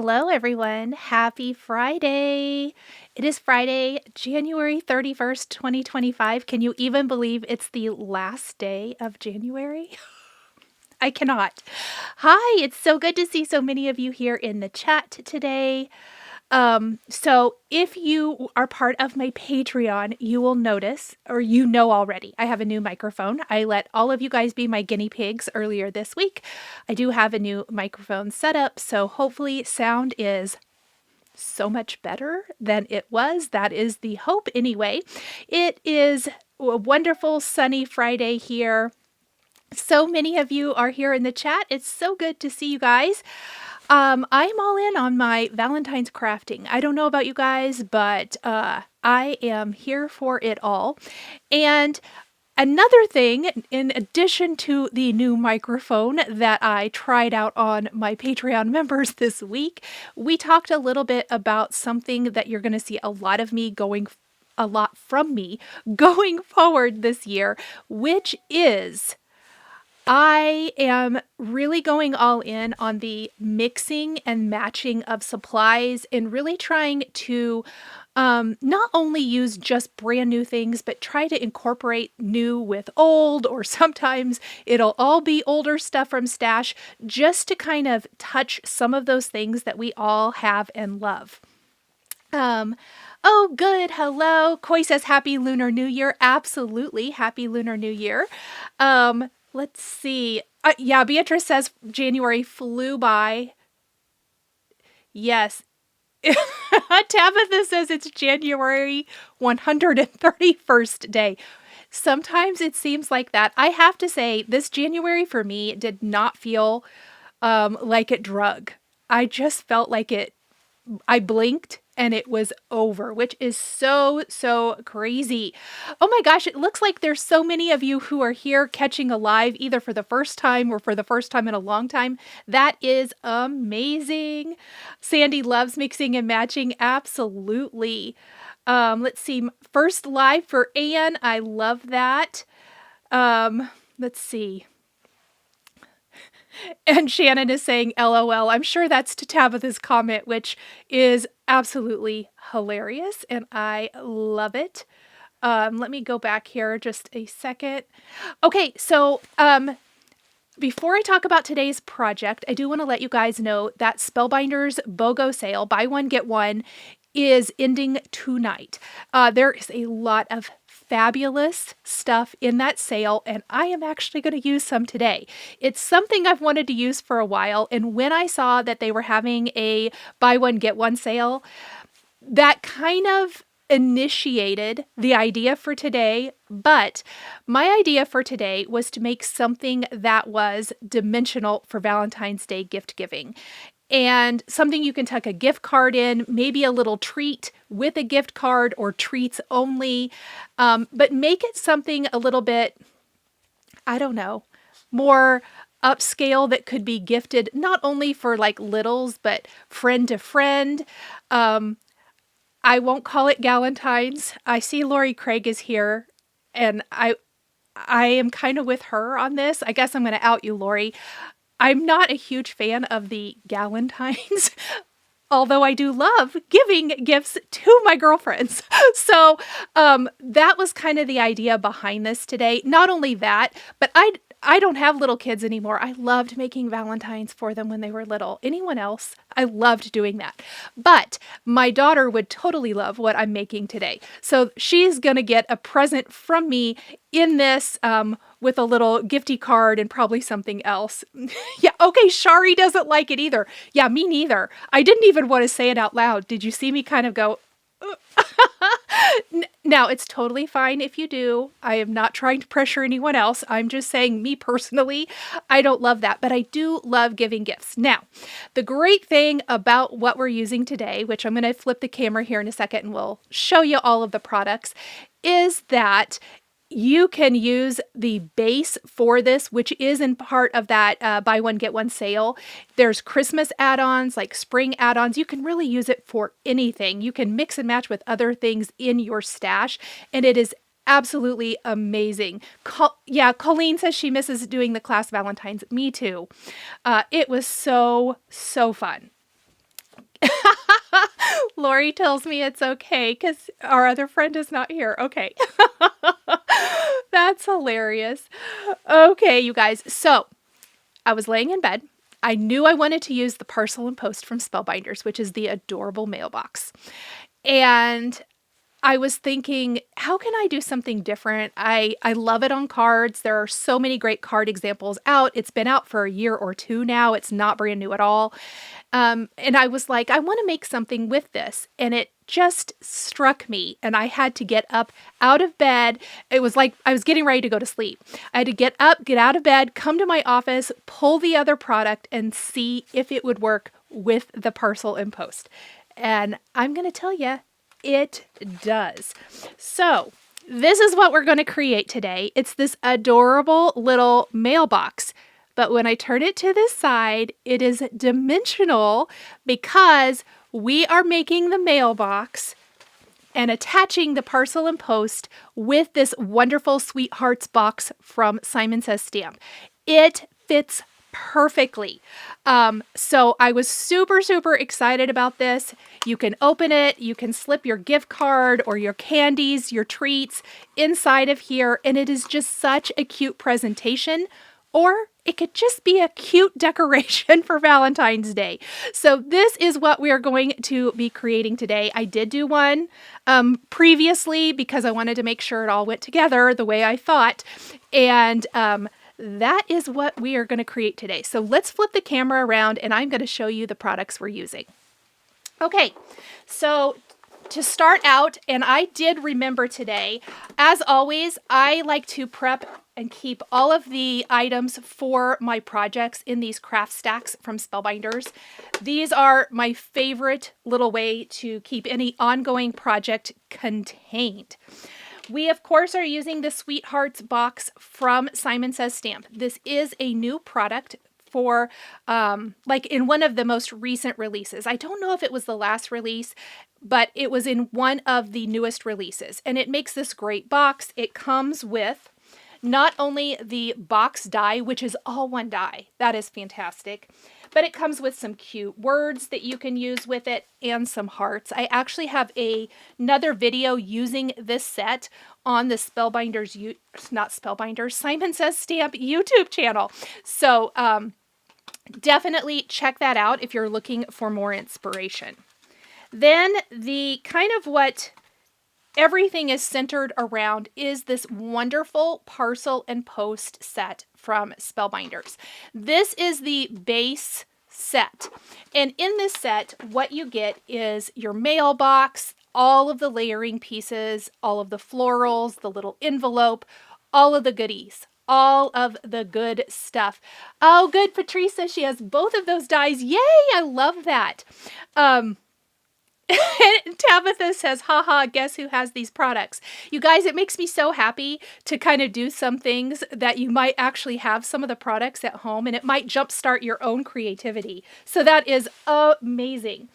Hello, everyone. Happy Friday. It is Friday, January 31st, 2025. Can you even believe it's the last day of January? I cannot. Hi, it's so good to see so many of you here in the chat today. So if you are part of my Patreon, you will notice, or you know already, I have a new microphone. I let all of you guys be my guinea pigs earlier this week. I do have a new microphone set up, so hopefully sound is so much better than it was. That is the hope anyway. It is a wonderful sunny Friday here. So many of you are here in the chat. It's so good to see you guys. I'm all in on my Valentine's crafting. I don't know about you guys, but I am here for it all. And another thing, in addition to the new microphone that I tried out on my Patreon members this week, we talked a little bit about something that you're going to see a lot from me going forward this year, which is I am really going all in on the mixing and matching of supplies and really trying to not only use just brand new things, but try to incorporate new with old, or sometimes it'll all be older stuff from stash, just to kind of touch some of those things that we all have and love. Oh, good. Hello. Koi says Happy Lunar New Year. Absolutely. Happy Lunar New Year. Let's see. Yeah, Beatrice says January flew by. Yes. Tabitha says it's January 131st day. Sometimes it seems like that. I have to say, this January for me did not feel like it drug. I just felt like I blinked and it was over, which is so crazy. Oh my gosh, it looks like there's so many of you who are here catching a live, either for the first time or for the first time in a long time. That is amazing. Sandy loves mixing and matching. Absolutely. Let's see. First live for Anne. I love that. Let's see. And Shannon is saying LOL. I'm sure that's to Tabitha's comment, which is absolutely hilarious, and I love it. Let me go back here just a second. Okay, so before I talk about today's project, I do want to let you guys know that Spellbinders BOGO sale, buy one, get one, is ending tonight. There is a lot of fabulous stuff in that sale, and I am actually going to use some today. It's something I've wanted to use for a while, and when I saw that they were having a buy one get one sale, that kind of initiated the idea for today. But my idea for today was to make something that was dimensional for Valentine's Day gift giving. And something you can tuck a gift card in, maybe a little treat with a gift card or treats only, but make it something a little bit, I don't know, more upscale that could be gifted not only for like littles, but friend to friend. I won't call it Galentine's. I see Lori Craig is here, and I am kind of with her on this. I guess I'm going to out you, Lori. I'm not a huge fan of the Galentines, although I do love giving gifts to my girlfriends. So that was kind of the idea behind this today. Not only that, but I don't have little kids anymore. I loved making Valentines for them when they were little. Anyone else? I loved doing that. But my daughter would totally love what I'm making today. So she's going to get a present from me in this with a little gifty card and probably something else. Yeah, okay, Shari doesn't like it either. Yeah, me neither. I didn't even want to say it out loud. Did you see me kind of go, Now, it's totally fine if you do. I am not trying to pressure anyone else. I'm just saying, me personally, I don't love that, but I do love giving gifts. Now, the great thing about what we're using today, which I'm going to flip the camera here in a second and we'll show you all of the products, is that you can use the base for this, which is in part of that buy one, get one sale. There's Christmas add-ons, like spring add-ons. You can really use it for anything. You can mix and match with other things in your stash, and it is absolutely amazing. Yeah, Colleen says she misses doing the class Valentines. Me too. It was so fun. Lori tells me it's okay because our other friend is not here. Okay. That's hilarious. Okay, you guys. So I was laying in bed. I knew I wanted to use the Parcel and Post from Spellbinders, which is the adorable mailbox. And I was thinking, how can I do something different? I love it on cards. There are so many great card examples out. It's been out for a year or two now. It's not brand new at all. And I was like, I want to make something with this. And it just struck me. And I had to get up out of bed. It was like I was getting ready to go to sleep. I had to get up, get out of bed, come to my office, pull the other product, and see if it would work with the Parcel and Post. And I'm going to tell you, it does. So this is what we're going to create today. It's this adorable little mailbox. But when I turn it to this side, it is dimensional because we are making the mailbox and attaching the Parcel and Post with this wonderful Sweethearts box from Simon Says Stamp. It fits perfectly. So I was super, super excited about this. You can open it, you can slip your gift card or your candies, your treats inside of here, and it is just such a cute presentation. Or it could just be a cute decoration for Valentine's Day. So this is what we are going to be creating today. I did do one previously because I wanted to make sure it all went together the way I thought. And that is what we are going to create today. So let's flip the camera around and I'm going to show you the products we're using. Okay, so to start out, and I did remember today, as always, I like to prep and keep all of the items for my projects in these craft stacks from Spellbinders. These are my favorite little way to keep any ongoing project contained. We, of course, are using the Sweethearts box from Simon Says Stamp. This is a new product for, like in one of the most recent releases. I don't know if it was the last release, but it was in one of the newest releases. And it makes this great box. It comes with not only the box die, which is all one die. That is fantastic. But it comes with some cute words that you can use with it and some hearts. I actually have another video using this set on the Spellbinders, not Spellbinders, Simon Says Stamp YouTube channel. So definitely check that out if you're looking for more inspiration. Then the kind of what everything is centered around is this wonderful Parcel and Post set from Spellbinders. This is the base set. And in this set, what you get is your mailbox, all of the layering pieces, all of the florals, the little envelope, all of the goodies, all of the good stuff. Oh, good. Patrice says she has both of those dies. Yay! I love that. Tabitha says, haha, guess who has these products? You guys, it makes me so happy to kind of do some things that you might actually have some of the products at home and it might jumpstart your own creativity. So that is amazing.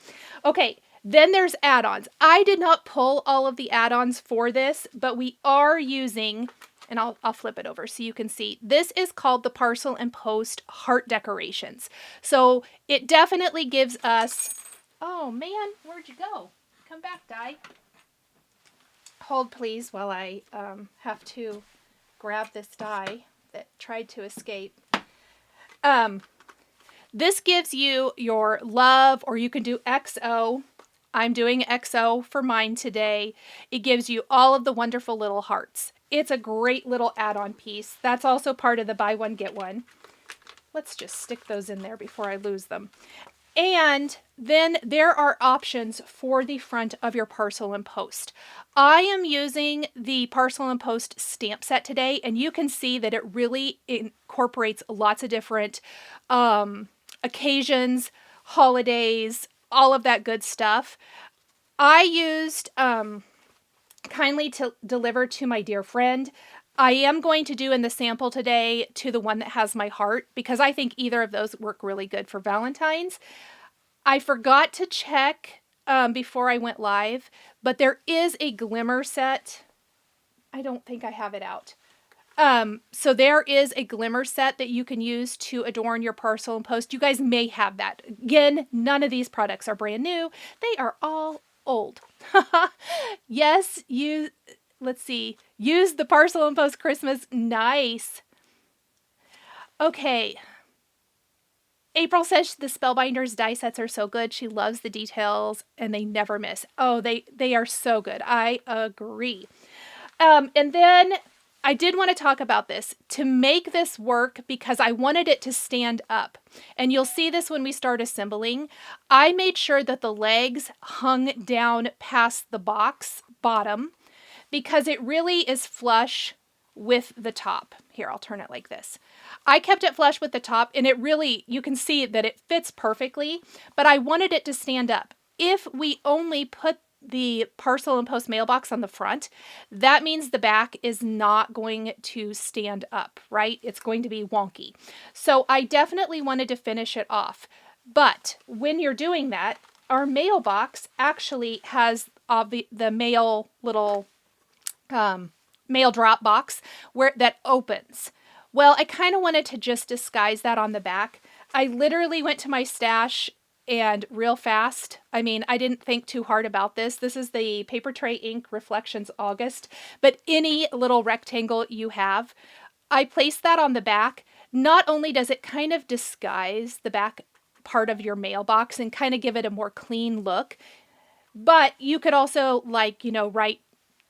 Okay, then there's add-ons. I did not pull all of the add-ons for this, but we are using, and I'll flip it over so you can see. This is called the Parcel and Post Heart Decorations. So it definitely gives us, oh man, where'd you go? Come back, die. Hold please while I have to grab this die that tried to escape. This gives you your love, or you can do XO. I'm doing XO for mine today. It gives you all of the wonderful little hearts. It's a great little add-on piece. That's also part of the buy one, get one. Let's just stick those in there before I lose them. And then there are options for the front of your Parcel and Post. I am using the Parcel and Post stamp set today, and you can see that it really incorporates lots of different occasions, holidays, all of that good stuff. I used Kindly to Deliver to My Dear Friend. I am going to do in the sample today to the one that has my heart because I think either of those work really good for Valentine's. I forgot to check before I went live, but there is a glimmer set. I don't think I have it out. So there is a glimmer set that you can use to adorn your parcel and post. You guys may have that. Again, none of these products are brand new. They are all old. Yes, let's see. Use the Parcel and Post Christmas. Nice. Okay. April says the Spellbinders die sets are so good. She loves the details and they never miss. Oh, they are so good. I agree. And then I did want to talk about this to make this work because I wanted it to stand up. And you'll see this when we start assembling. I made sure that the legs hung down past the box bottom because it really is flush with the top. Here, I'll turn it like this. I kept it flush with the top and it really, you can see that it fits perfectly, but I wanted it to stand up. If we only put the Parcel and Post mailbox on the front, that means the back is not going to stand up, right? It's going to be wonky. So I definitely wanted to finish it off. But when you're doing that, our mailbox actually has the mail little mail drop box that opens. Well, I kind of wanted to just disguise that on the back. I literally went to my stash and real fast. I mean, I didn't think too hard about this. This is the Paper Tray Ink Reflections August, but any little rectangle you have, I placed that on the back. Not only does it kind of disguise the back part of your mailbox and kind of give it a more clean look, but you could also, like, you know, write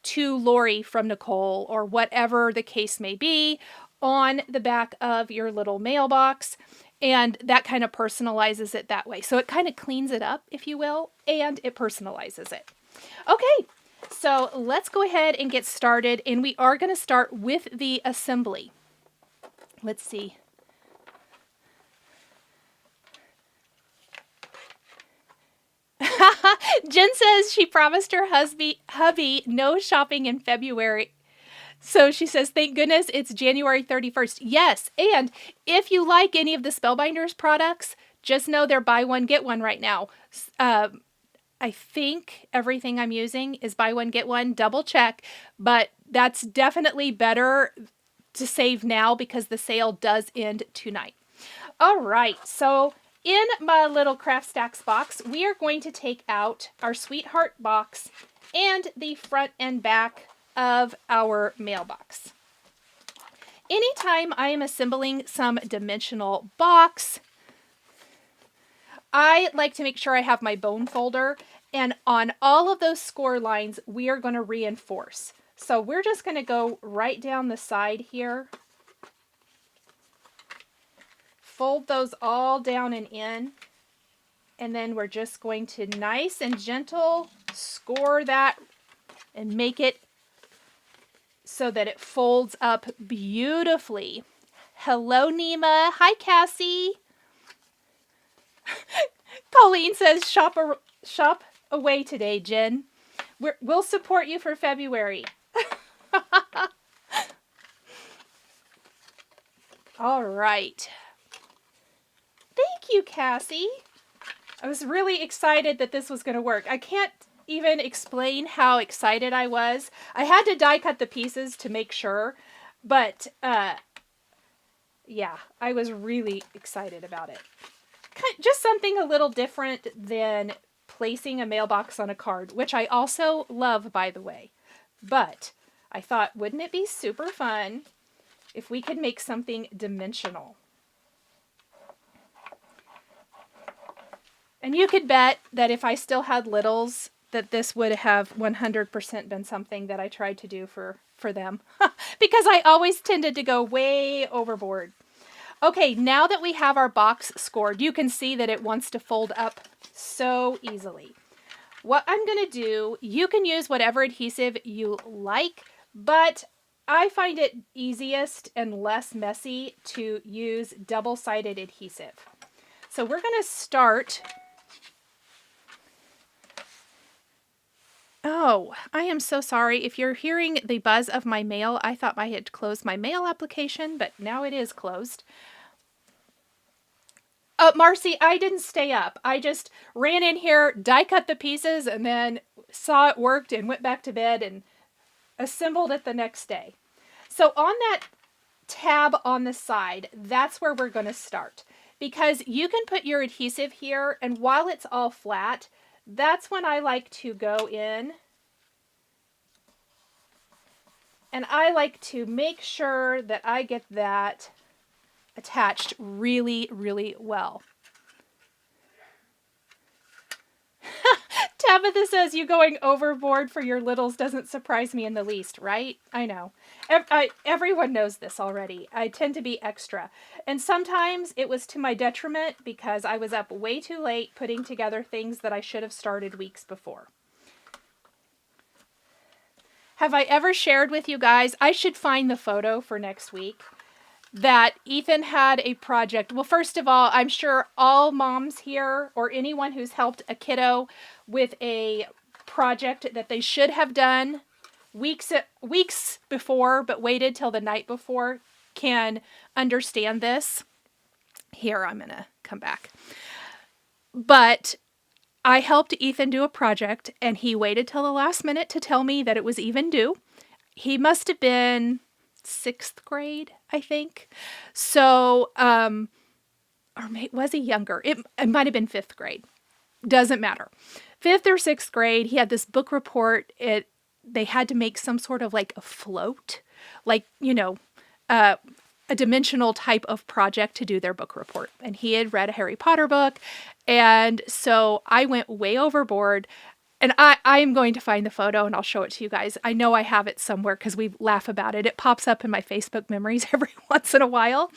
to Lori from Nichol or whatever the case may be on the back of your little mailbox, and that kind of personalizes it that way. So it kind of cleans it up, if you will, and it personalizes it. Okay, so let's go ahead and get started, and we are going to start with the assembly. Let's see. Jen says she promised her hubby no shopping in February. So she says, thank goodness it's January 31st. Yes, and if you like any of the Spellbinders products, just know they're buy one, get one right now. I think everything I'm using is buy one, get one, double check, but that's definitely better to save now because the sale does end tonight. All right, so in my little Craft Stacks box, we are going to take out our Sweetheart box and the front and back of our mailbox. Anytime I am assembling some dimensional box, I like to make sure I have my bone folder, and on all of those score lines, we are going to reinforce. So we're just going to go right down the side here, fold those all down and in, and then we're just going to nice and gentle score that and make it so that it folds up beautifully. Hello, Nima. Hi, Cassie. Colleen says, shop away today, Jen. We'll support you for February. All right. Thank you, Cassie. I was really excited that this was going to work. I can't even explain how excited I was. I had to die cut the pieces to make sure, but yeah, I was really excited about it. Just something a little different than placing a mailbox on a card, which I also love, by the way. But I thought, wouldn't it be super fun if we could make something dimensional? And you could bet that if I still had littles, that this would have 100% been something that I tried to do for them. Because I always tended to go way overboard. Okay, now that we have our box scored, you can see that it wants to fold up so easily. What I'm going to do, you can use whatever adhesive you like, but I find it easiest and less messy to use double-sided adhesive. So we're going to start. Oh, I am so sorry. If you're hearing the buzz of my mail, I thought I had closed my mail application, but now it is closed. Marcy, I didn't stay up. I just ran in here, die cut the pieces, and then saw it worked and went back to bed and assembled it the next day. So on that tab on the side, that's where we're going to start, because you can put your adhesive here, and while it's all flat, that's when I like to go in and I like to make sure that I get that attached really, really well. Tabitha says you going overboard for your littles doesn't surprise me in the least, right? I know. Everyone knows this already. I tend to be extra. And sometimes it was to my detriment because I was up way too late putting together things that I should have started weeks before. Have I ever shared with you guys? I should find the photo for next week. That Ethan had a project. Well, first of all, I'm sure all moms here or anyone who's helped a kiddo with a project that they should have done weeks before but waited till the night before can understand this. Here, I'm going to come back. But I helped Ethan do a project and he waited till the last minute to tell me that it was even due. He must have been 6th grade, I think. So, or was he younger? It might have been 5th grade. Doesn't matter. 5th or 6th grade, he had this book report. They had to make some sort of like a float, like, you know, a dimensional type of project to do their book report. And he had read a Harry Potter book. And so I went way overboard. And I am going to find the photo and I'll show it to you guys. I know I have it somewhere because we laugh about it. It pops up in my Facebook memories every once in a while.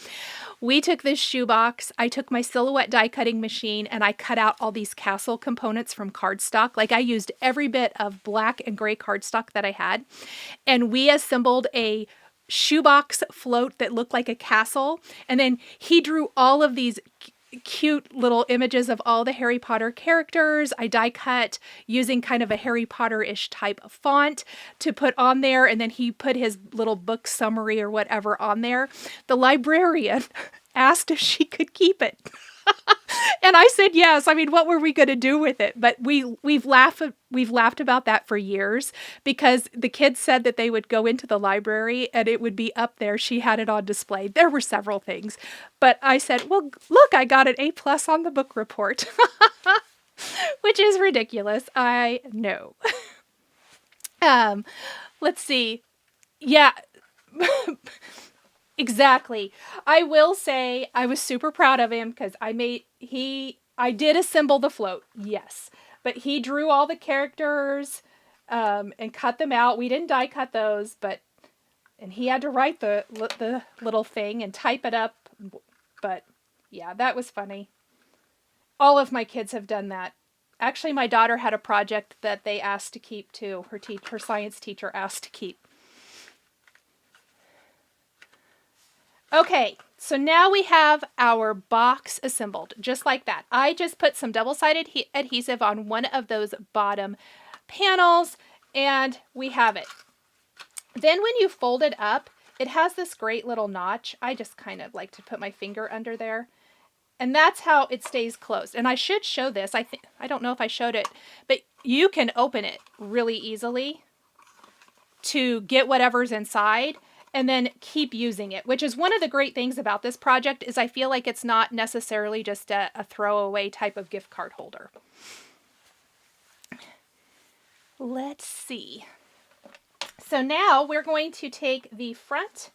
We took this shoebox. I took my Silhouette die cutting machine and I cut out all these castle components from cardstock. Like I used every bit of black and gray cardstock that I had. And we assembled a shoebox float that looked like a castle. And then he drew all of these cute little images of all the Harry Potter characters. I die cut using kind of a Harry Potter-ish type of font to put on there. And then he put his little book summary or whatever on there. The librarian asked if she could keep it. And I said yes. I mean, what were we going to do with it? But we've laughed about that for years because the kids said that they would go into the library and it would be up there. She had it on display. There were several things, but I said, well, look, I got an A+ on the book report, which is ridiculous. I know. Let's see. Yeah. Exactly. I will say I was super proud of him because I did assemble the float, yes. But he drew all the characters and cut them out. We didn't die cut those, and he had to write the little thing and type it up. But yeah, that was funny. All of my kids have done that. Actually, my daughter had a project that they asked to keep too. Her science teacher asked to keep. Okay, so now we have our box assembled, just like that. I just put some double-sided adhesive on one of those bottom panels, and we have it. Then when you fold it up, it has this great little notch. I just kind of like to put my finger under there, and that's how it stays closed. And I should show this. I don't know if I showed it, but you can open it really easily to get whatever's inside. And then keep using it, which is one of the great things about this project is I feel like it's not necessarily just a throwaway type of gift card holder. Let's see. So now we're going to take the front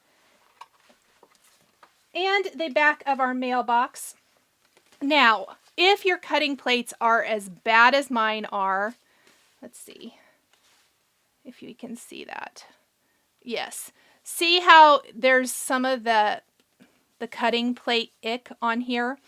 and the back of our mailbox. Now, if your cutting plates are as bad as mine are, let's see if you can see that. Yes. See how there's some of the cutting plate ick on here?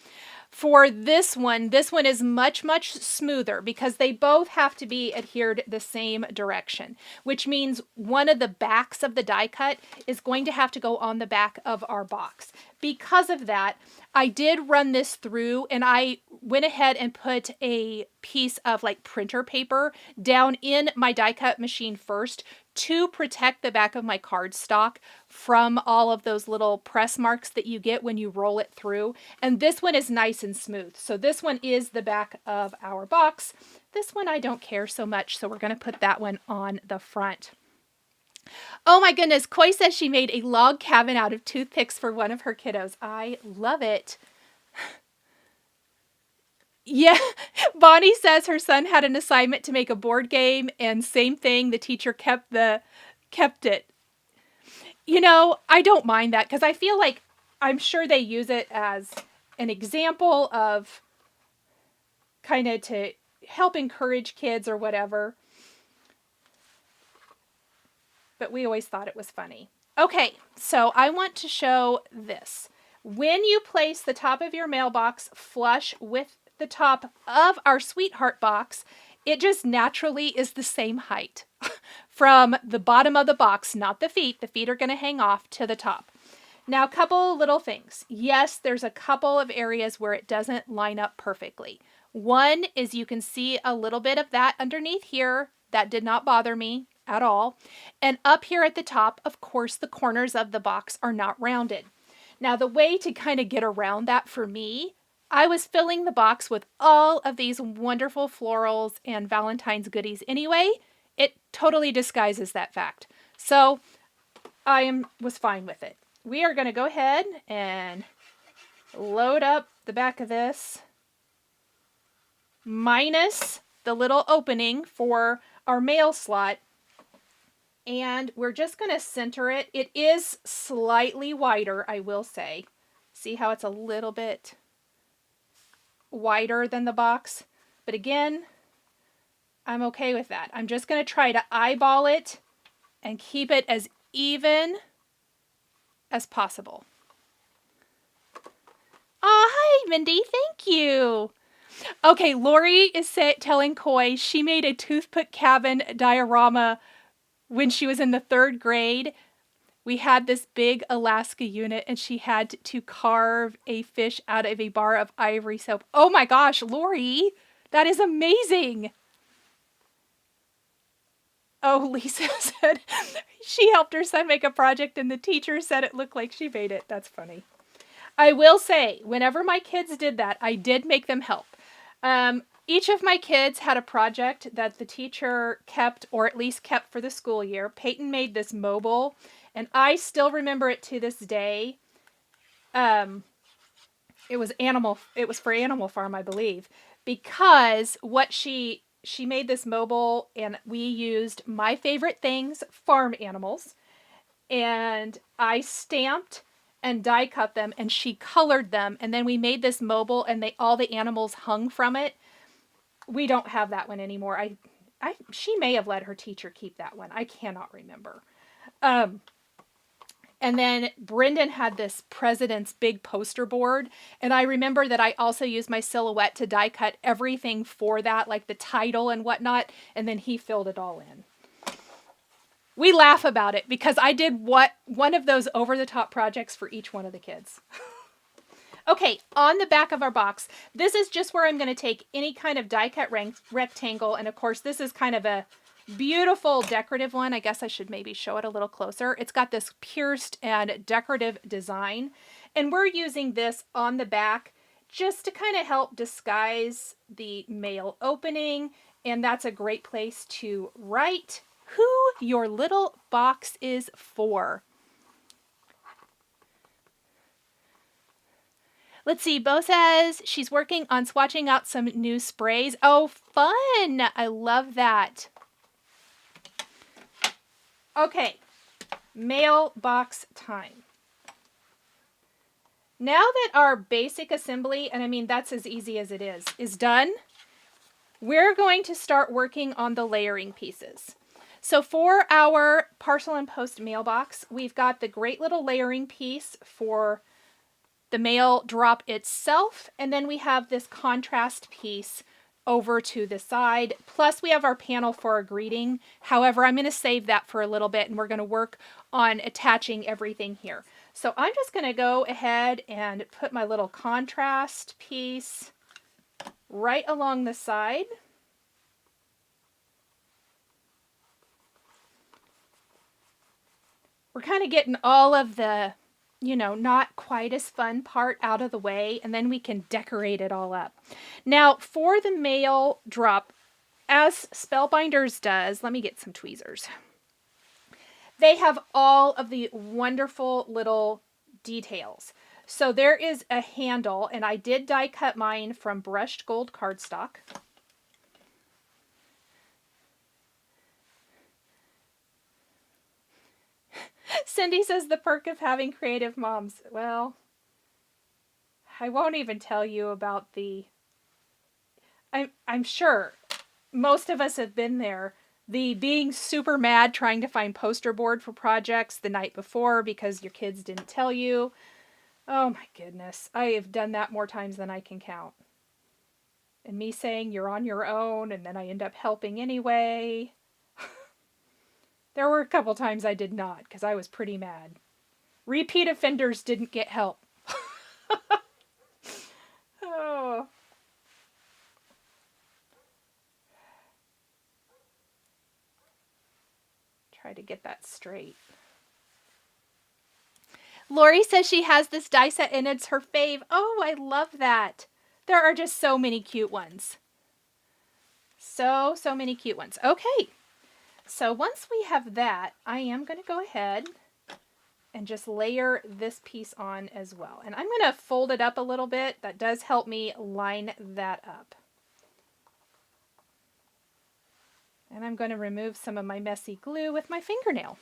For this one is much, much smoother because they both have to be adhered the same direction, which means one of the backs of the die cut is going to have to go on the back of our box. Because of that, I did run this through and I went ahead and put a piece of like printer paper down in my die cut machine first to protect the back of my cardstock from all of those little press marks that you get when you roll it through. And this one is nice and smooth. So this one is the back of our box. This one I don't care so much, so we're going to put that one on the front. Oh my goodness, Koi says she made a log cabin out of toothpicks for one of her kiddos. I love it. Yeah, Bonnie says her son had an assignment to make a board game, and same thing, the teacher kept it. You know, I don't mind that because I feel like I'm sure they use it as an example of kind of to help encourage kids or whatever. But we always thought it was funny. Okay, so I want to show this. When you place the top of your mailbox flush with the top of our sweetheart box, it just naturally is the same height from the bottom of the box, not the feet. The feet are going to hang off to the top. Now, a couple little things. Yes, there's a couple of areas where it doesn't line up perfectly. One is you can see a little bit of that underneath here. That did not bother me at all. And up here at the top, of course, the corners of the box are not rounded. Now, the way to kind of get around that for me, I was filling the box with all of these wonderful florals and Valentine's goodies anyway. It totally disguises that fact. So I was fine with it. We are going to go ahead and load up the back of this, minus the little opening for our mail slot. And we're just going to center it. It is slightly wider, I will say. See how it's a little bit wider than the box? But again, I'm okay with that. I'm just going to try to eyeball it and keep it as even as possible. Oh, hi, Mindy. Thank you. Okay, Lori is telling Koi she made a toothpick cabin diorama when she was in the 3rd grade. We had this big Alaska unit and she had to carve a fish out of a bar of ivory soap. Oh my gosh, Lori, that is amazing. Oh, Lisa said she helped her son make a project and the teacher said it looked like she made it. That's funny. I will say, whenever my kids did that, I did make them help. Each of my kids had a project that the teacher kept, or at least kept for the school year. Peyton made this mobile, and I still remember it to this day. It was for Animal Farm, I believe, because what she made this mobile, and we used my favorite things, farm animals, and I stamped and die cut them, and she colored them, and then we made this mobile, and all the animals hung from it. We don't have that one anymore. She may have let her teacher keep that one. I cannot remember. And then Brendan had this president's big poster board. And I remember that I also used my silhouette to die cut everything for that, like the title and whatnot. And then he filled it all in. We laugh about it because I did one of those over-the-top projects for each one of the kids. Okay, on the back of our box, this is just where I'm going to take any kind of die cut rectangle. And of course, this is kind of a beautiful decorative one. I guess I should maybe show it a little closer. It's got this pierced and decorative design. And we're using this on the back just to kind of help disguise the mail opening. And that's a great place to write who your little box is for. Let's see, Bo says she's working on swatching out some new sprays. Oh, fun! I love that. Okay, mailbox time. Now that our basic assembly, and I mean that's as easy as it is done, we're going to start working on the layering pieces. So for our parcel and post mailbox, we've got the great little layering piece for the mail drop itself, and then we have this contrast piece over to the side, plus we have our panel for our greeting. However, I'm going to save that for a little bit, and we're going to work on attaching everything here. So I'm just going to go ahead and put my little contrast piece right along the side. We're kind of getting all of the not quite as fun part out of the way, and then we can decorate it all up. Now, for the mail drop, as Spellbinders does, let me get some tweezers. They have all of the wonderful little details. So there is a handle, and I did die cut mine from brushed gold cardstock. Cindy says the perk of having creative moms. Well, I won't even tell you about the... I'm sure most of us have been there. The being super mad trying to find poster board for projects the night before because your kids didn't tell you. Oh my goodness. I have done that more times than I can count. And me saying you're on your own, and then I end up helping anyway. There were a couple times I did not because I was pretty mad. Repeat offenders didn't get help. Oh. Try to get that straight. Lori says she has this die set and it's her fave. Oh, I love that. There are just so many cute ones. So many cute ones. Okay. So once we have that, I am going to go ahead and just layer this piece on as well. And I'm going to fold it up a little bit. That does help me line that up. And I'm going to remove some of my messy glue with my fingernail.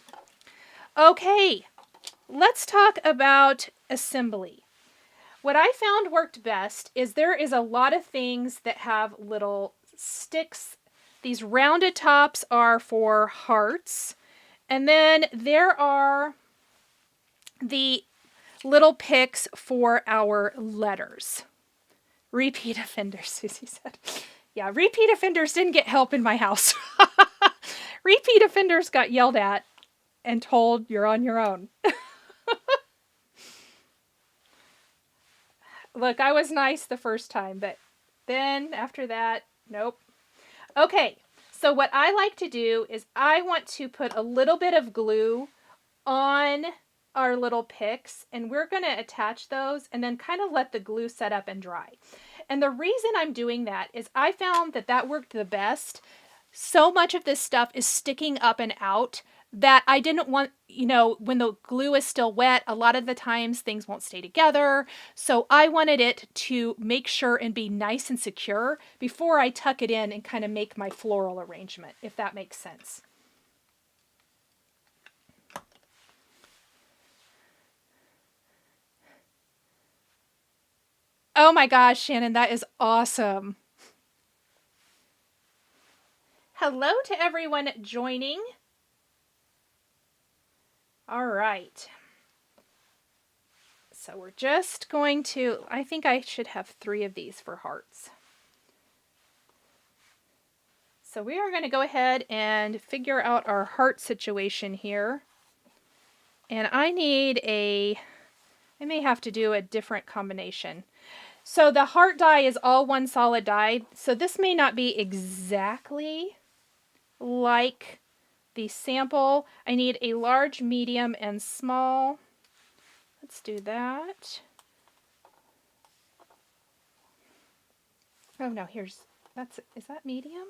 Okay, let's talk about assembly. What I found worked best is there is a lot of things that have little sticks. These rounded tops are for hearts. And then there are the little picks for our letters. Repeat offenders, Susie said. Yeah, repeat offenders didn't get help in my house. Repeat offenders got yelled at and told you're on your own. Look, I was nice the first time, but then after that, nope. Okay, so what I like to do is I want to put a little bit of glue on our little picks, and we're going to attach those and then kind of let the glue set up and dry. And the reason I'm doing that is I found that that worked the best. So much of this stuff is sticking up and out that I didn't want, you know, when the glue is still wet, a lot of the times things won't stay together. So I wanted it to make sure and be nice and secure before I tuck it in and kind of make my floral arrangement, if that makes sense. Oh my gosh, Shannon, that is awesome. Hello to everyone joining. All right. So we're just going to, I think I should have 3 of these for hearts. So we are going to go ahead and figure out our heart situation here. And I may have to do a different combination. So the heart die is all one solid die. So this may not be exactly like the sample. I need a large, medium, and small. Let's do that. Oh no, is that medium?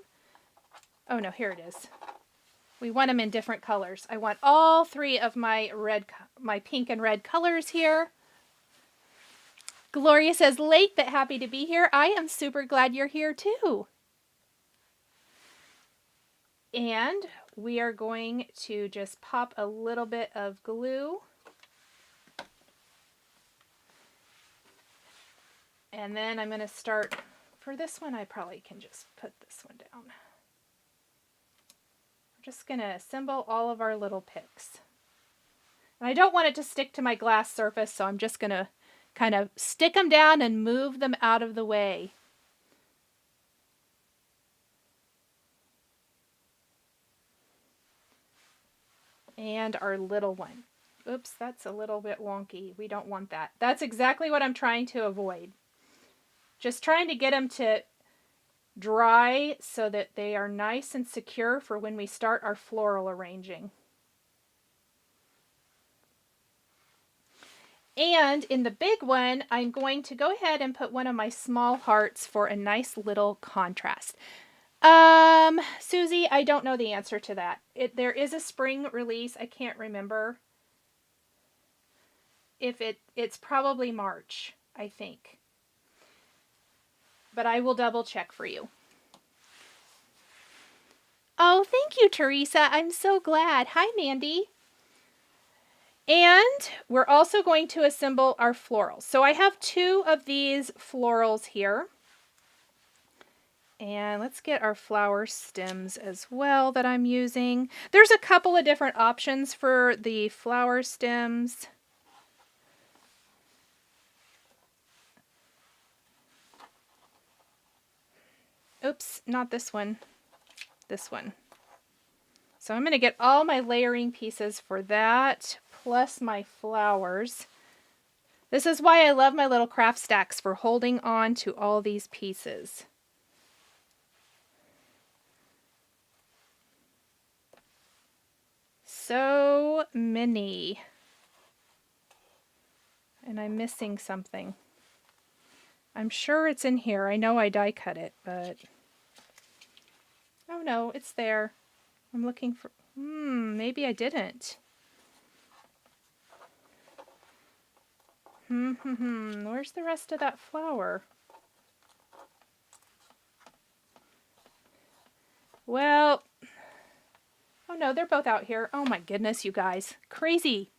Oh no, here it is. We want them in different colors. I want all 3 of my pink and red colors here. Gloria says, late but happy to be here. I am super glad you're here too. And we are going to just pop a little bit of glue. And then I'm going to start, for this one, I probably can just put this one down. We're just going to assemble all of our little picks. And I don't want it to stick to my glass surface, so I'm just going to kind of stick them down and move them out of the way. And our little one. Oops, that's a little bit wonky. We don't want that. That's exactly what I'm trying to avoid. Just trying to get them to dry so that they are nice and secure for when we start our floral arranging. And in the big one, I'm going to go ahead and put one of my small hearts for a nice little contrast. Susie, I don't know the answer to that. There is a spring release. I can't remember if it's probably March, I think. But I will double check for you. Oh, thank you, Teresa. I'm so glad. Hi, Mandy. And we're also going to assemble our florals. So I have 2 of these florals here. And let's get our flower stems as well that I'm using. There's a couple of different options for the flower stems. Oops, not this one. This one. So I'm going to get all my layering pieces for that, plus my flowers. This is why I love my little craft stacks, for holding on to all these pieces. So many. And I'm missing something. I'm sure it's in here. I know I die cut it, but... oh no, it's there. I'm looking for... maybe I didn't. Where's the rest of that flower? Well... oh no, they're both out here. Oh my goodness, you guys. Crazy.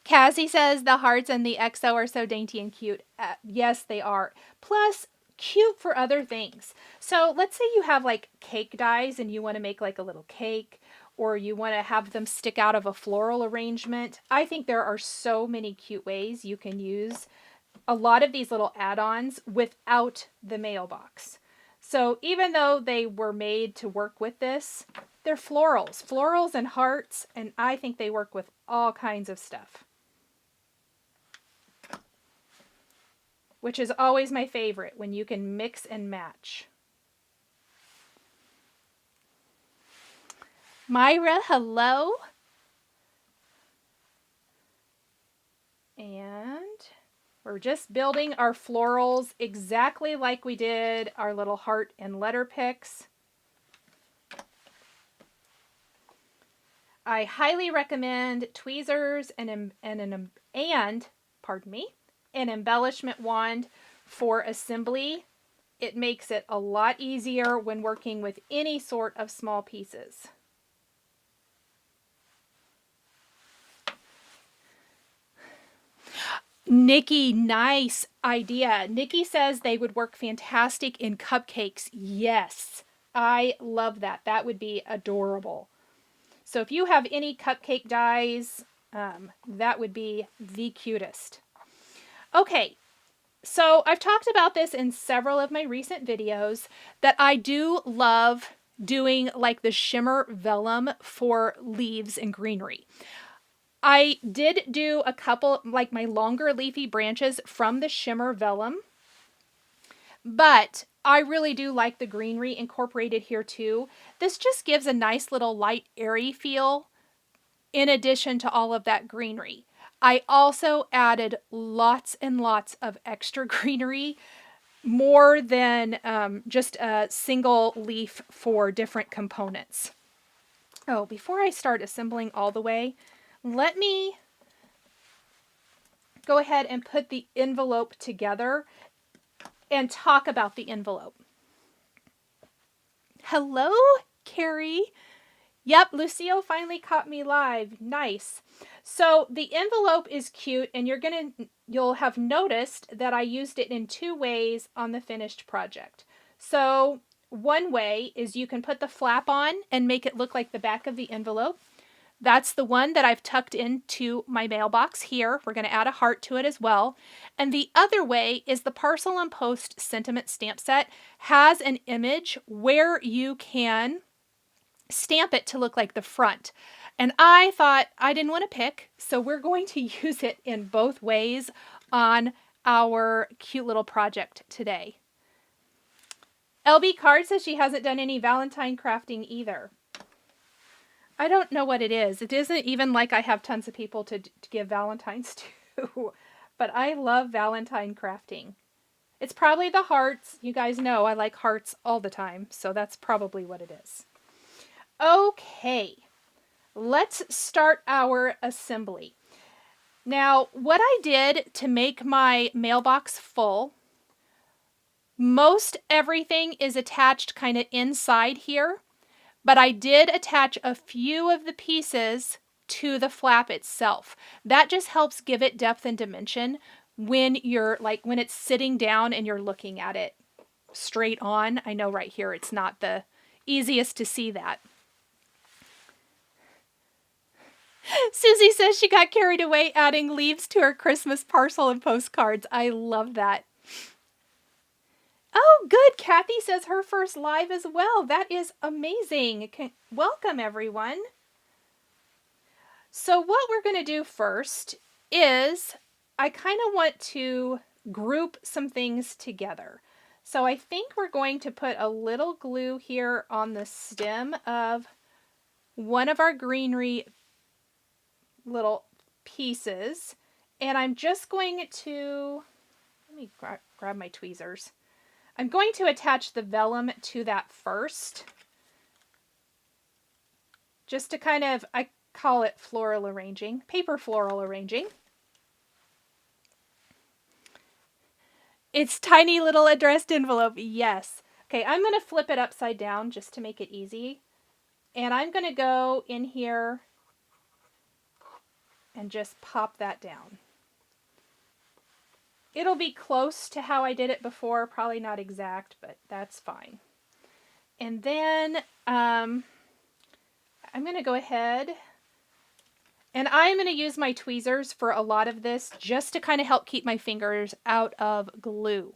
Cassie says the hearts and the XO are so dainty and cute. Yes, they are. Plus, cute for other things. So let's say you have like cake dies and you want to make like a little cake, or you want to have them stick out of a floral arrangement. I think there are so many cute ways you can use a lot of these little add-ons without the mailbox. So even though they were made to work with this, they're florals. Florals and hearts, and I think they work with all kinds of stuff. Which is always my favorite, when you can mix and match. Myra, hello. And we're just building our florals exactly like we did our little heart and letter picks. I highly recommend tweezers and an embellishment wand for assembly. It makes it a lot easier when working with any sort of small pieces. Nikki, nice idea. Nikki says they would work fantastic in cupcakes. Yes, I love that. That would be adorable. So if you have any cupcake dies, that would be the cutest. Okay, so I've talked about this in several of my recent videos, that I do love doing like the shimmer vellum for leaves and greenery. I did do a couple, like my longer leafy branches from the shimmer vellum, but I really do like the greenery incorporated here too. This just gives a nice little light, airy feel in addition to all of that greenery. I also added lots and lots of extra greenery, more than just a single leaf for different components. Oh, before I start assembling all the way, let me go ahead and put the envelope together and talk about the envelope. Hello, Carrie. Yep, Lucio finally caught me live. Nice. So the envelope is cute, and you'll have noticed that I used it in 2 ways on the finished project. So one way is you can put the flap on and make it look like the back of the envelope. That's the one that I've tucked into my mailbox here. We're going to add a heart to it as well. And the other way is the Parcel and Post sentiment stamp set has an image where you can stamp it to look like the front. And I thought I didn't want to pick, so we're going to use it in both ways on our cute little project today. LB Card says she hasn't done any Valentine crafting either. I don't know what it is. It isn't even like I have tons of people to give Valentines to, but I love Valentine crafting. It's probably the hearts. You guys know I like hearts all the time, so that's probably what it is. Okay, let's start our assembly. Now, what I did to make my mailbox full, most everything is attached kind of inside here, but I did attach a few of the pieces to the flap itself. That just helps give it depth and dimension when you're when it's sitting down and you're looking at it straight on. I know right here it's not the easiest to see that. Susie says she got carried away adding leaves to her Christmas parcel and postcards. I love that. Oh, good. Kathy says her first live as well. That is amazing. Welcome, everyone. So what we're going to do first is I kind of want to group some things together. So I think we're going to put a little glue here on the stem of one of our greenery little pieces. And I'm just going to, let me grab my tweezers. I'm going to attach the vellum to that first. Just to kind of, I call it floral arranging, paper floral arranging. It's tiny little addressed envelope, yes. Okay, I'm going to flip it upside down just to make it easy. And I'm going to go in here and just pop that down. It'll be close to how I did it before, probably not exact, but that's fine. And then I'm going to go ahead and I'm going to use my tweezers for a lot of this just to kind of help keep my fingers out of glue.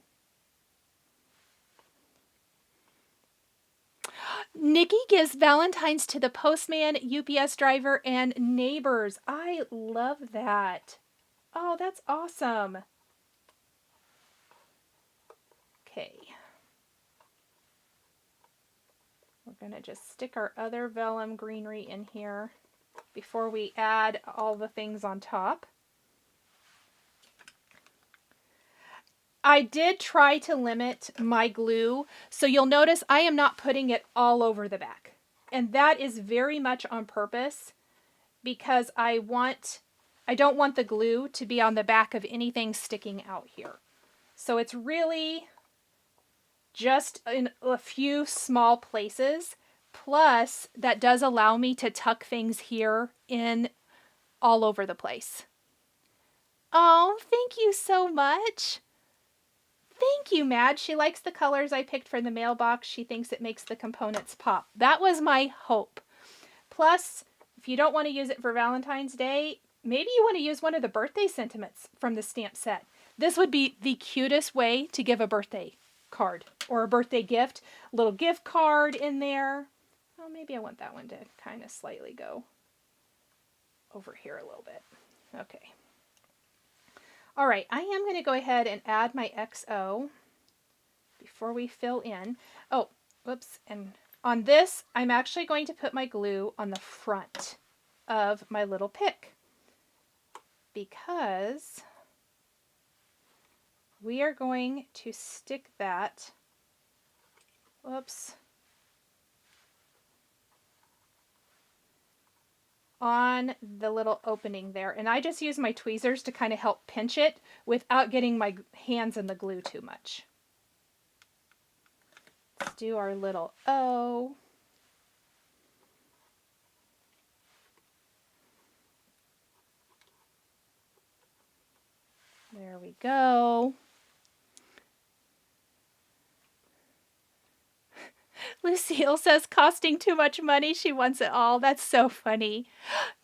Nikki gives Valentine's to the postman, UPS driver, and neighbors. I love that. Oh, that's awesome. Okay. We're going to just stick our other vellum greenery in here before we add all the things on top. I did try to limit my glue, so you'll notice I am not putting it all over the back. And that is very much on purpose because I don't want the glue to be on the back of anything sticking out here. So it's really just in a few small places. Plus, that does allow me to tuck things here in all over the place. Oh, thank you so much. Thank you, Mad. She likes the colors I picked for the mailbox. She thinks it makes the components pop. That was my hope. Plus, if you don't want to use it for Valentine's Day, maybe you want to use one of the birthday sentiments from the stamp set. This would be the cutest way to give a birthday card or a birthday gift. A little gift card in there. Oh, maybe I want that one to kind of slightly go over here a little bit. Okay. All right, I am going to go ahead and add my XO before we fill in. Oh, whoops. And on this, I'm actually going to put my glue on the front of my little pick because we are going to stick that, whoops, on the little opening there. And I just use my tweezers to kind of help pinch it without getting my hands in the glue too much. Let's do our little O. There we go. Lucille says, costing too much money, she wants it all. That's so funny.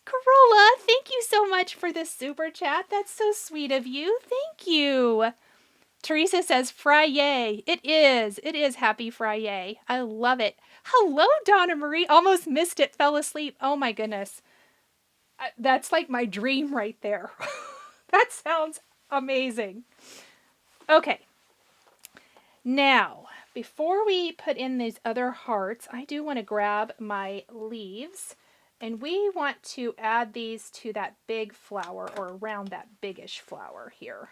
Corolla, thank you so much for the super chat. That's so sweet of you. Thank you. Teresa says, Friday. It is. It is happy Friday. I love it. Hello, Donna Marie. Almost missed it. Fell asleep. Oh my goodness. That's like my dream right there. That sounds amazing. Okay. Now, before we put in these other hearts, I do want to grab my leaves and we want to add these to that big flower or around that biggish flower here.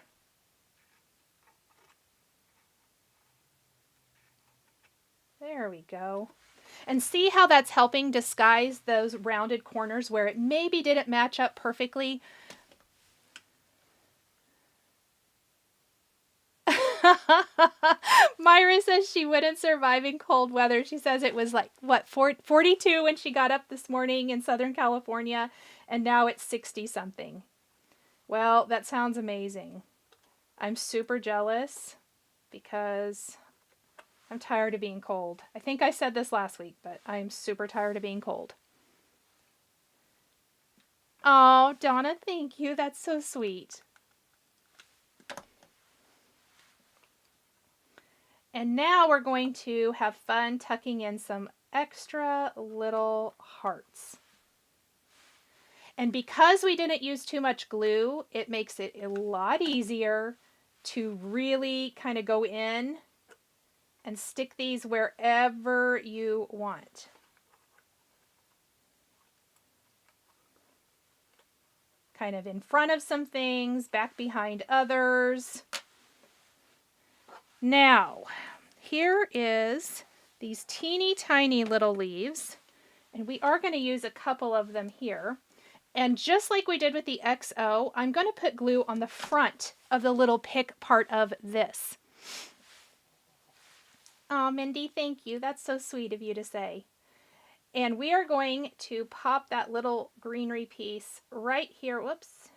There we go. And see how that's helping disguise those rounded corners where it maybe didn't match up perfectly? Myra says she wouldn't survive in cold weather. She says it was like, what, 42 when she got up this morning in Southern California, and now it's 60 something. Well, that sounds amazing. I'm super jealous because I'm tired of being cold. I think I said this last week, but I'm super tired of being cold. Oh, Donna, thank you. That's so sweet. And now we're going to have fun tucking in some extra little hearts. And because we didn't use too much glue, it makes it a lot easier to really kind of go in and stick these wherever you want. Kind of in front of some things, back behind others. Now, here is these teeny tiny little leaves, and we are going to use a couple of them here. And just like we did with the XO, I'm going to put glue on the front of the little pick part of this. Oh, Mindy, thank you. That's so sweet of you to say. And we are going to pop that little greenery piece right here, whoops,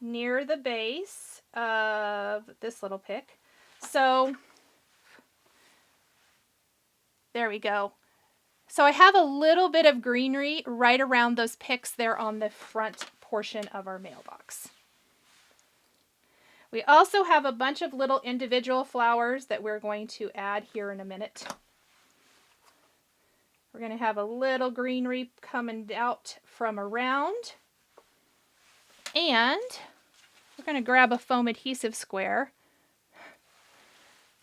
near the base of this little pick. So there we go. So I have a little bit of greenery right around those picks there on the front portion of our mailbox. We also have a bunch of little individual flowers that we're going to add here in a minute. We're going to have a little greenery coming out from around. And we're going to grab a foam adhesive square.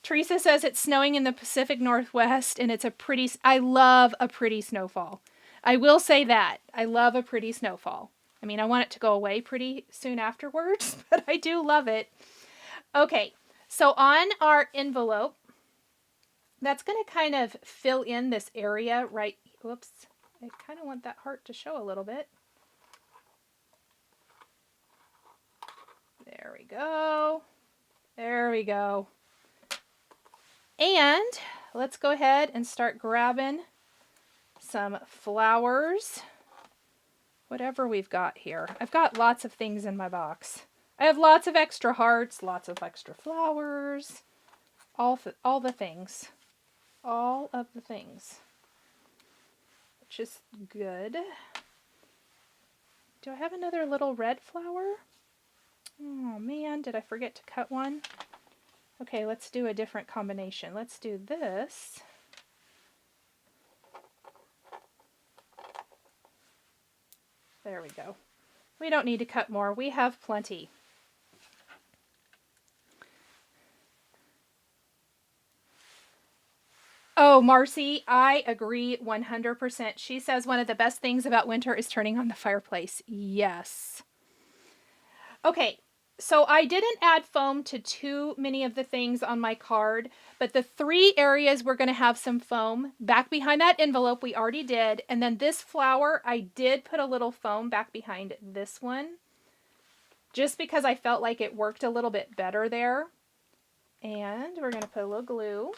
Teresa says it's snowing in the Pacific Northwest and it's a pretty, I love a pretty snowfall. I will say that. I love a pretty snowfall. I mean, I want it to go away pretty soon afterwards, but I do love it. Okay, so on our envelope, that's going to kind of fill in this area right, whoops, I kind of want that heart to show a little bit. There we go. There we go. And let's go ahead and start grabbing some flowers. Whatever we've got here. I've got lots of things in my box. I have lots of extra hearts, lots of extra flowers, all the things. All of the things. Which is good. Do I have another little red flower? Oh man, did I forget to cut one? Okay, let's do a different combination. Let's do this. There we go. We don't need to cut more. We have plenty. Oh, Marcy, I agree 100%. She says one of the best things about winter is turning on the fireplace. Yes. Okay, so I didn't add foam to too many of the things on my card, but the 3 areas we're going to have some foam. Back behind that envelope we already did, and then this flower I did put a little foam back behind this one, just because I felt like it worked a little bit better there. And we're going to put a little glue.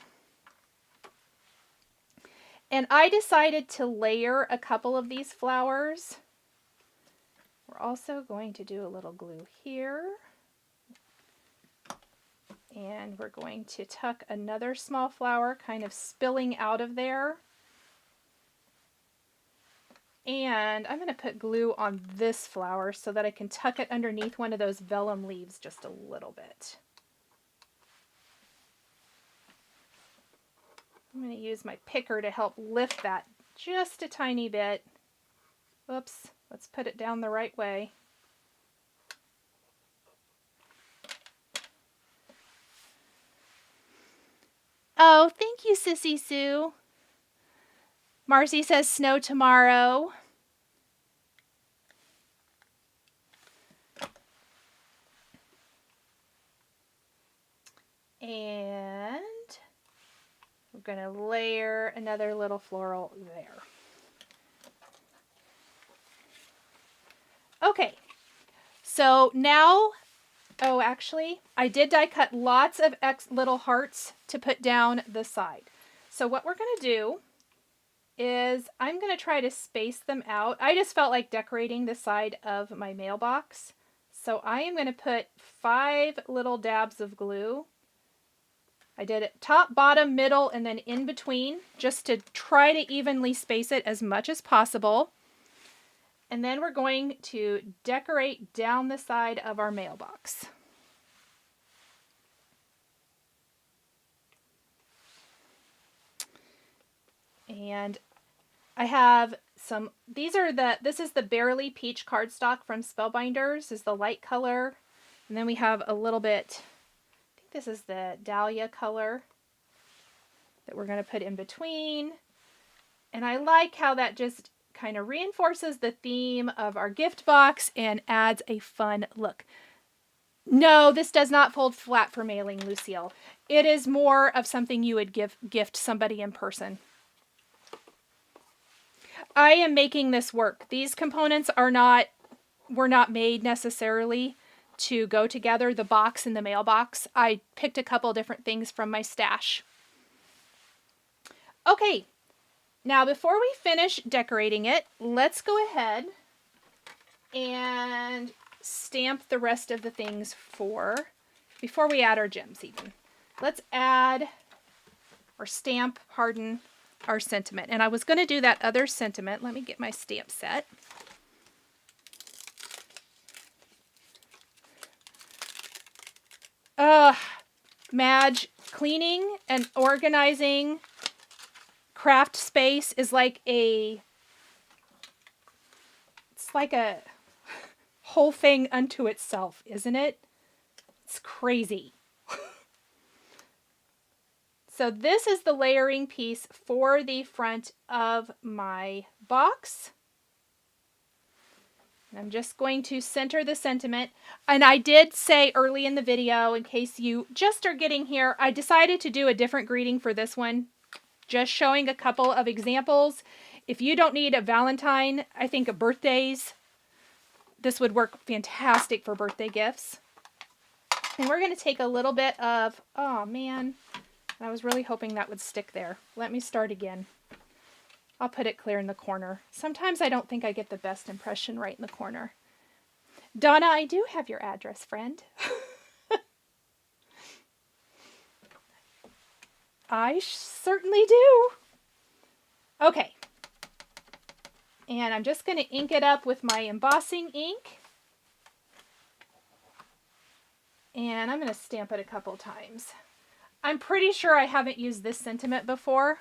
And I decided to layer a couple of these flowers. We're also going to do a little glue here. And we're going to tuck another small flower kind of spilling out of there. And I'm going to put glue on this flower so that I can tuck it underneath one of those vellum leaves just a little bit. I'm going to use my picker to help lift that just a tiny bit. Oops, let's put it down the right way. Oh, thank you, Sissy Sue. Marcy says snow tomorrow. And we'll going to layer another little floral there. Okay, so now, oh, actually, I did die cut lots of little hearts to put down the side. So what we're going to do is I'm going to try to space them out. I just felt like decorating the side of my mailbox. So I am going to put 5 little dabs of glue. I did it top, bottom, middle, and then in between, just to try to evenly space it as much as possible. And then we're going to decorate down the side of our mailbox. And I have some, this is the Barely Peach cardstock from Spellbinders, is the light color. And then we have a little bit, I think this is the Dahlia color that we're going to put in between. And I like how that just kind of reinforces the theme of our gift box and adds a fun look. No, this does not fold flat for mailing, Lucille. It is more of something you would gift somebody in person. I am making this work. These components were not made necessarily to go together, the box and the mailbox. I picked a couple different things from my stash. Okay, now before we finish decorating it, let's go ahead and stamp the rest of the things before we add our gems even. Let's add or stamp, pardon, our sentiment. And I was going to do that other sentiment. Let me get my stamp set. Madge, cleaning and organizing craft space is like it's like a whole thing unto itself, isn't it? It's crazy. So this is the layering piece for the front of my box. And I'm just going to center the sentiment. And I did say early in the video, in case you just are getting here, I decided to do a different greeting for this one. Just showing a couple of examples. If you don't need a Valentine, I think of birthdays, this would work fantastic for birthday gifts. And we're going to take a little bit of, oh man, I was really hoping that would stick there. Let me start again. I'll put it clear in the corner. Sometimes I don't think I get the best impression right in the corner. Donna, I do have your address, friend. I certainly do. Okay. And I'm just going to ink it up with my embossing ink. And I'm going to stamp it a couple times. I'm pretty sure I haven't used this sentiment before.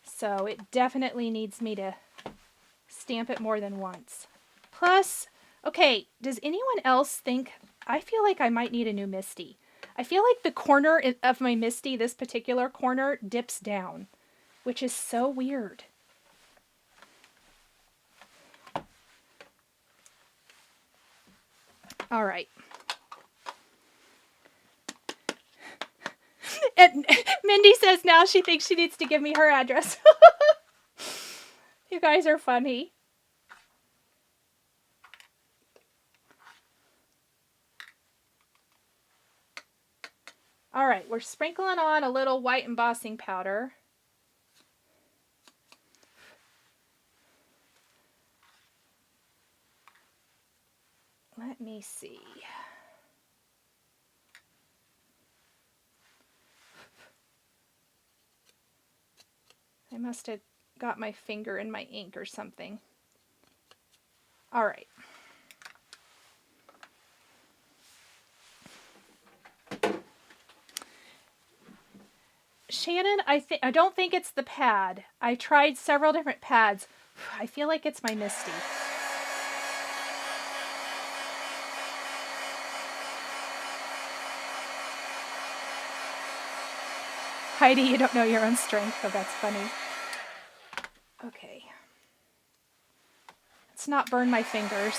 So it definitely needs me to stamp it more than once. Plus, okay, does anyone else think, I feel like I might need a new Misty. I feel like the corner of my Misty, this particular corner, dips down, which is so weird. All right. And Mindy says now she thinks she needs to give me her address. You guys are funny. All right, we're sprinkling on a little white embossing powder. Let me see. I must have got my finger in my ink or something. All right. Shannon, I don't think it's the pad. I tried several different pads. I feel like it's my Misty. Heidi, you don't know your own strength, so that's funny. Okay. Let's not burn my fingers.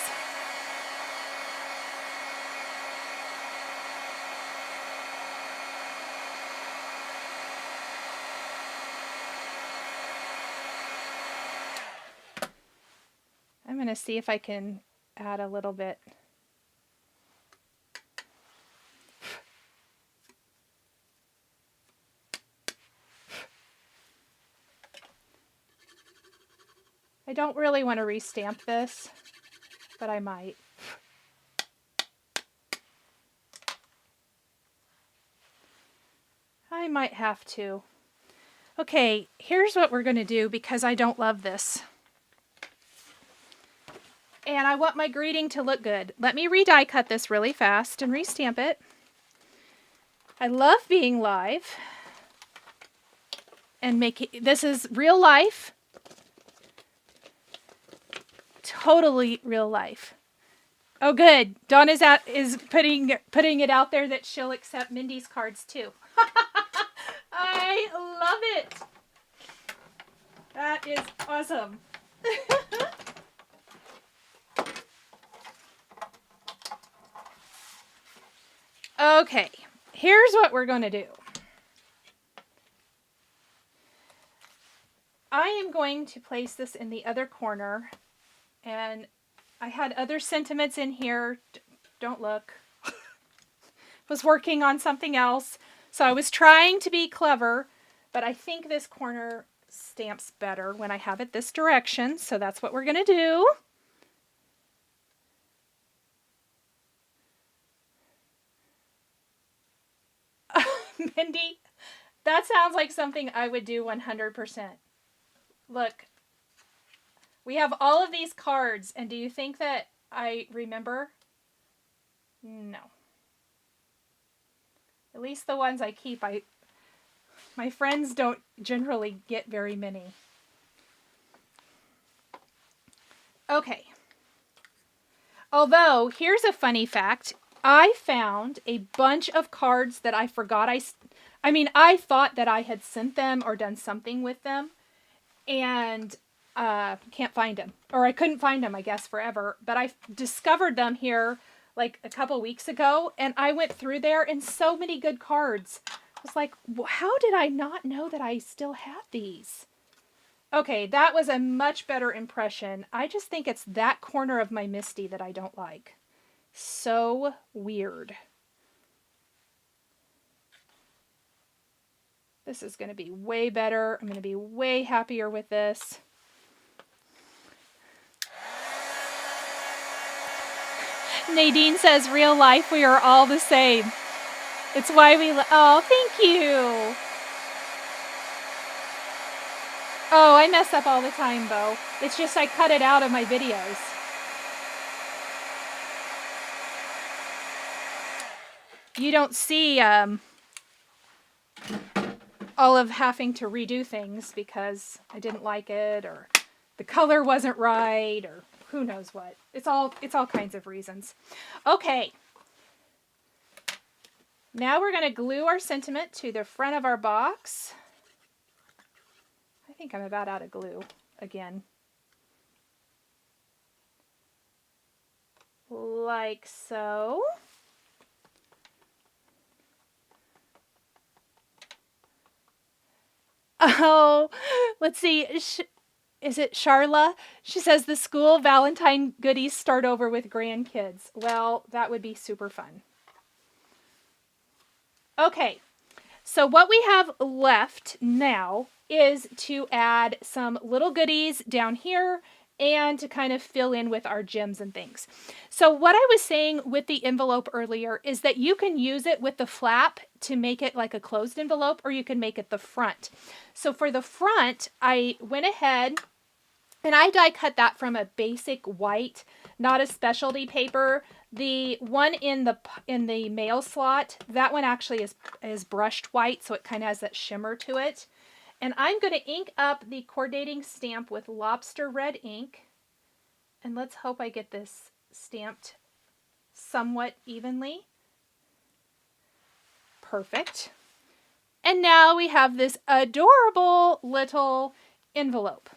going to see if I can add a little bit. I don't really want to restamp this, but I might. I might have to. Okay, here's what we're going to do because I don't love this. And I want my greeting to look good. Let me die cut this really fast and restamp it. I love being live and this is real life. Totally real life. Oh, good. Dawn is putting it out there that she'll accept Mindy's cards too. I love it. That is awesome. Okay, here's what we're going to do. I am going to place this in the other corner, and I had other sentiments in here. Don't look. Was working on something else, so I was trying to be clever, but I think this corner stamps better when I have it this direction, so that's what we're going to do. Mindy, that sounds like something I would do 100%. Look, we have all of these cards, and do you think that I remember? No. At least the ones I keep, my friends don't generally get very many. Okay. Although, here's a funny fact. I found a bunch of cards that I forgot I thought that I had sent them or done something with them, and can't find them. Or I couldn't find them, I guess, forever. But I discovered them here like a couple weeks ago, and I went through there and so many good cards. I was like, how did I not know that I still had these? Okay, that was a much better impression. I just think it's that corner of my Misty that I don't like. So weird. This is going to be way better. I'm going to be way happier with this. Nadine says, real life, we are all the same. It's why we... Oh, thank you. Oh, I mess up all the time, Bo. It's just I cut it out of my videos. You don't see all of having to redo things because I didn't like it, or the color wasn't right, or who knows what. It's all kinds of reasons. Okay. Now we're going to glue our sentiment to the front of our box. I think I'm about out of glue again. Like so. Oh, let's see. Is it Charla? She says the school Valentine goodies start over with grandkids. Well, that would be super fun. Okay, so what we have left now is to add some little goodies down here and to kind of fill in with our gems and things. So what I was saying with the envelope earlier is that you can use it with the flap to make it like a closed envelope, or you can make it the front. So for the front, I went ahead and I die cut that from a basic white, not a specialty paper. The one in the mail slot, that one actually is brushed white, so it kind of has that shimmer to it. And I'm going to ink up the coordinating stamp with lobster red ink. And let's hope I get this stamped somewhat evenly. Perfect. And now we have this adorable little envelope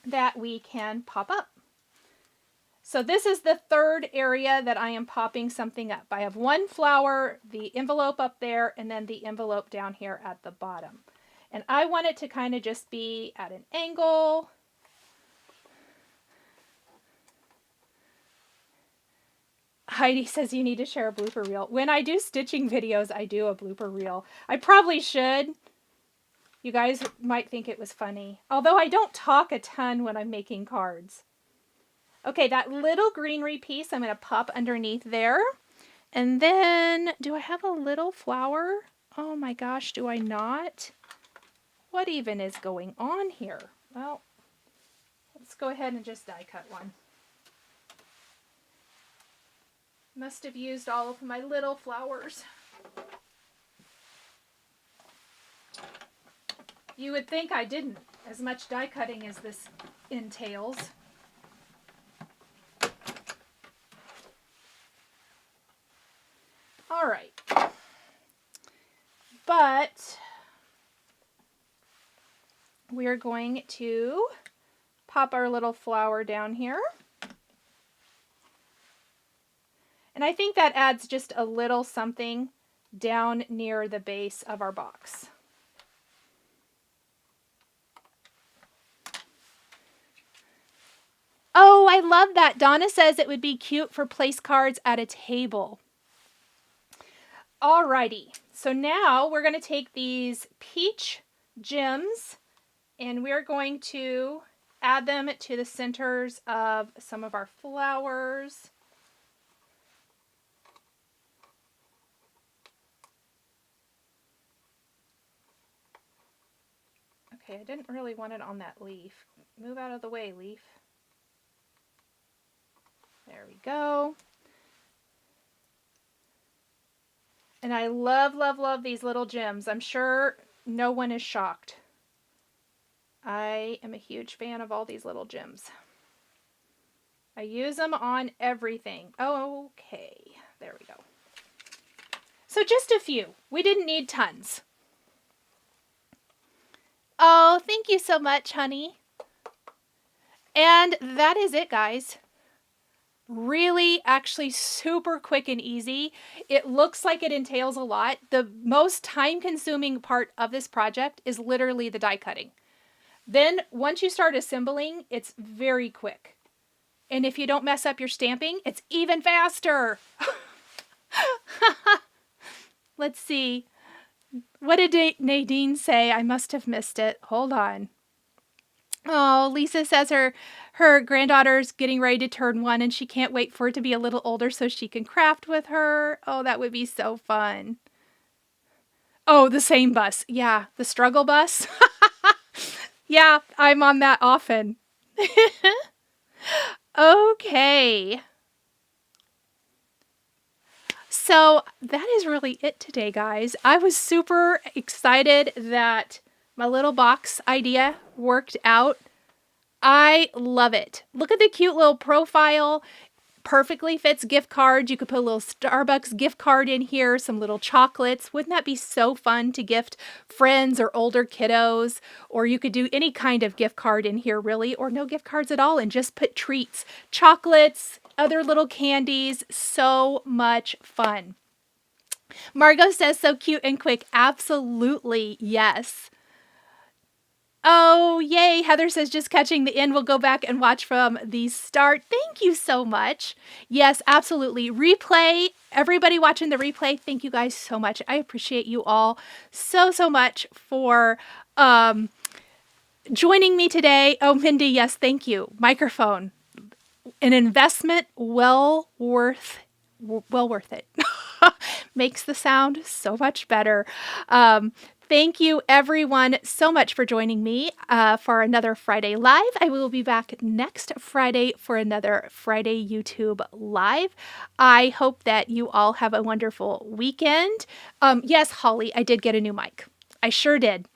that we can pop up. So this is the third area that I am popping something up. I have one flower, the envelope up there, and then the envelope down here at the bottom. And I want it to kind of just be at an angle. Heidi says you need to share a blooper reel. When I do stitching videos, I do a blooper reel. I probably should. You guys might think it was funny. Although I don't talk a ton when I'm making cards. Okay, that little greenery piece I'm going to pop underneath there. And then, do I have a little flower? Oh my gosh, do I not? What even is going on here? Well, let's go ahead and just die cut one. Must have used all of my little flowers. You would think I didn't, as much die cutting as this entails. All right. But we're going to pop our little flower down here. And I think that adds just a little something down near the base of our box. Oh, I love that. Donna says it would be cute for place cards at a table. Alrighty, so now we're going to take these peach gems and we're going to add them to the centers of some of our flowers. Okay, I didn't really want it on that leaf. Move out of the way, leaf. There we go. And I love, love, love these little gems. I'm sure no one is shocked. I am a huge fan of all these little gems. I use them on everything. Oh, okay, there we go. So just a few. We didn't need tons. Oh, thank you so much, honey. And that is it, guys. Really, actually super quick and easy. It looks like it entails a lot. The most time-consuming part of this project is literally the die cutting. Then once you start assembling, it's very quick. And if you don't mess up your stamping, it's even faster. Let's see. What did Nadine say? I must have missed it. Hold on. Oh, Lisa says her granddaughter's getting ready to turn 1 and she can't wait for it to be a little older so she can craft with her. Oh, that would be so fun. Oh, the same bus. Yeah, the struggle bus. Yeah, I'm on that often. Okay. So that is really it today, guys. I was super excited that my little box idea worked out. I love it. Look at the cute little profile. Perfectly fits gift cards. You could put a little Starbucks gift card in here, some little chocolates. Wouldn't that be so fun to gift friends or older kiddos? Or you could do any kind of gift card in here, really, or no gift cards at all and just put treats, chocolates, other little candies. So much fun. Margot says so cute and quick. Absolutely, yes. Oh, yay. Heather says just catching the end. We'll go back and watch from the start. Thank you so much. Yes, absolutely. Replay. Everybody watching the replay, thank you guys so much. I appreciate you all so much for joining me today. Oh, Mindy, yes, thank you. Microphone. An investment well worth it. Makes the sound so much better. Thank you, everyone, so much for joining me for another Friday Live. I will be back next Friday for another Friday YouTube Live. I hope that you all have a wonderful weekend. Yes, Holly, I did get a new mic. I sure did.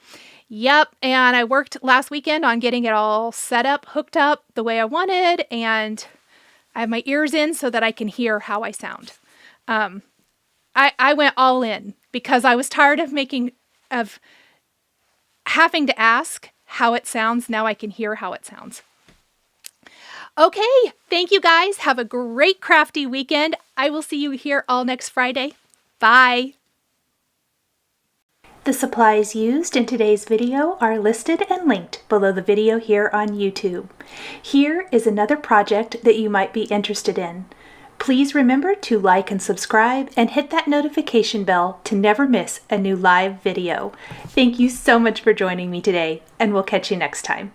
Yep, and I worked last weekend on getting it all set up, hooked up the way I wanted, and I have my ears in so that I can hear how I sound. I went all in because I was tired of having to ask how it sounds. Now I can hear how it sounds. Okay, thank you guys. Have a great crafty weekend. I will see you here all next Friday. Bye. The supplies used in today's video are listed and linked below the video here on YouTube. Here is another project that you might be interested in. Please remember to like and subscribe and hit that notification bell to never miss a new live video. Thank you so much for joining me today, and we'll catch you next time.